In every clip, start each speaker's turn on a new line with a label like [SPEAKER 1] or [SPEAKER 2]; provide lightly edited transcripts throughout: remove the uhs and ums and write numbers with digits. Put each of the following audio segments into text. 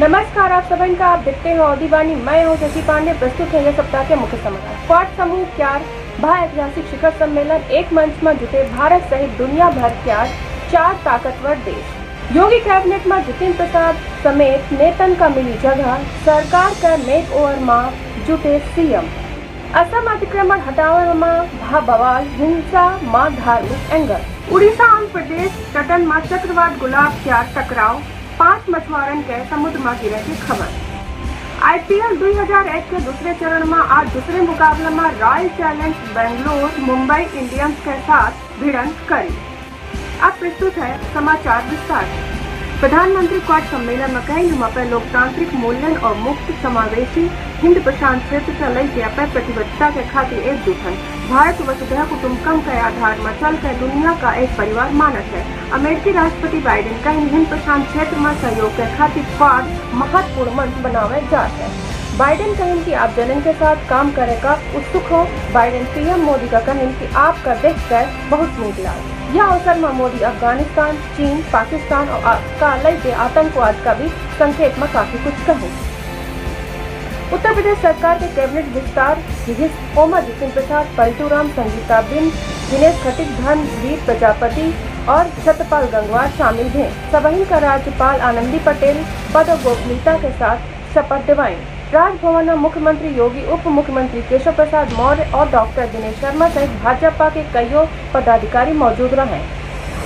[SPEAKER 1] नमस्कार, आप सभी का आप देखते हैं औदीवानी। मैं हूं शशि पांडे। प्रस्तुत है यह सप्ताह के मुख्य समाचार। क्वाड समूह क्यार ऐतिहासिक शिखर सम्मेलन एक मंच में जुटे भारत सहित दुनिया भर क्यार 4 ताकतवर देश। योगी कैबिनेट में जितेंद्र प्रसाद समेत नेतन का मिली जगह। सरकार का मेक ओवर में जुटे सीएम। असम अतिक्रमण हटावे में बवाल, हिंसा में धार्मिक एंगल। उड़ीसा आंध्र प्रदेश तटन में चक्रवात गुलाब क्यार टकराव, 5 मछुआरन के समुद्र में गिरे की खबर। आईपीएल 2001 के दूसरे चरण में आज दूसरे मुकाबले में royal challenge Bangalore Mumbai Indians के साथ भिड़ंत करी। अब प्रस्तुत है समाचार विस्तार से। प्रधानमंत्री क्वाड सम्मेलन में कई पे लोकतांत्रिक मूल्यन और मुक्त समावेशी हिंद प्रशांत क्षेत्र से लेके अपने प्रतिबद्धता के खातिर एकजुट है। भारत वसुधैव कुटुंबकम के आधार में चल कर दुनिया का एक परिवार मानक है। अमेरिकी राष्ट्रपति बाइडेन का हिंद प्रशांत क्षेत्र में सहयोग के खातिर क्वाड महत्वपूर्ण मंच बनावे जाते हैं। बाइडेन कहें कि आप जनन के साथ काम करेगा उत्सुक हो। बाइडेन पीएम मोदी का कहें कि आपका देख कर बहुत नीक लगा। यह अवसर में मोदी अफगानिस्तान, चीन, पाकिस्तान और के आतंकवाद का भी संकेत में काफी कुछ कहे। उत्तर प्रदेश सरकार के कैबिनेट विस्तार ओमा जितेंद्र प्रसाद, पलटू राम, संगीता बिन, दिनेश खटीक, धर्मवीर प्रजापति और सत्यपाल गंगवार शामिल हैं। सभा का राज्यपाल आनंदी पटेल पद और गोपनीयता के साथ शपथ दिलाएं। राजभवन में मुख्यमंत्री योगी, उप मुख्यमंत्री केशव प्रसाद मौर्य और डॉक्टर दिनेश शर्मा सहित भाजपा के कई पदाधिकारी मौजूद रहे।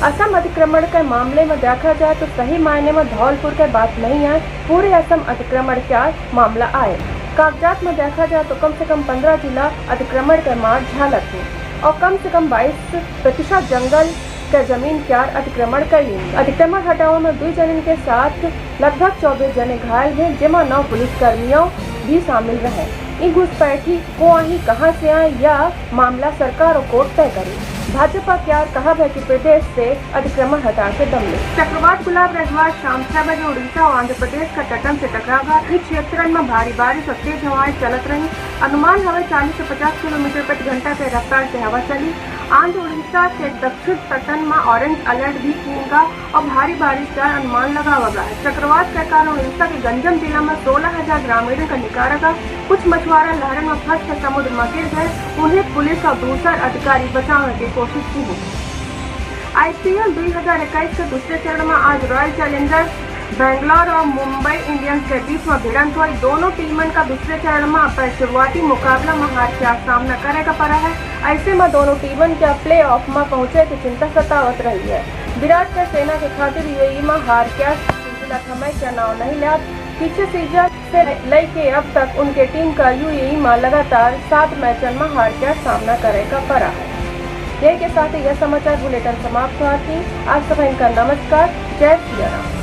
[SPEAKER 1] असम अतिक्रमण के मामले में देखा जाए तो सही मायने में धौलपुर के बात नहीं आए, पूरे असम अतिक्रमण का मामला आए। कागजात में देखा जाए तो कम से कम 15 जिला अतिक्रमण के मार झालक है और कम से कम 22% जंगल के जमीन क्यार अतिक्रमण करी। अतिक्रमण हटाओ में 2 जनन के साथ लगभग 24 जने घायल हैं, जिसमें 9 पुलिसकर्मियों भी शामिल रहे। इन घुसपैठी को कहां से आए यह मामला सरकार और कोर्ट तय करे। भाजपा क्यार कहा है कि प्रदेश से अतिक्रमण हटा के दम ले। चक्रवात गुलाब रविवार शाम 6 बजे उड़ीसा और आंध्र प्रदेश का तटन से टकरावा। इस क्षेत्र में भारी बारिश और तेज हवाएं चलत रही। अनुमान हवा 40 से 50 किलोमीटर प्रति घंटा के रफ्तार से हवा चली। आंध्र उड़ीसा के दक्षिण तटन में ऑरेंज अलर्ट भी किया और भारी बारिश का अनुमान लगा हुआ है। चक्रवात के कारण उड़ीसा के गंजम जिला में 16,000 ग्रामीणों का निकारा। कुछ मछुआरा लहर में फंस कर समुद्र में गिर गए। उन्हें पुलिस और दूसरे अधिकारी बचाने की कोशिश की है। आईपीएल 2021 के दूसरे चरण में आज रॉयल चैलेंजर्स बेंगलोर और मुंबई इंडियंस के बीच में भिड़ंत हुई। दोनों टीमों का दूसरे चरण में अपने शुरुआती मुकाबला में हार का सामना करेगा पड़ा है। ऐसे में दोनों टीमों के प्ले ऑफ में पहुंचे की चिंता सतावत रही है। विराट का सेना के खातिर यूएई में हार का सिलसिला थमे का नाम नहीं लिया। पिछले सीजन से लेके अब तक उनके टीम का यूएई में लगातार 7 मैचों में हार का सामना करेगा पड़ा है। यही के साथ यह समाचार बुलेटिन समाप्त हुआ थी। आप सभी का नमस्कार। जय श्री राम।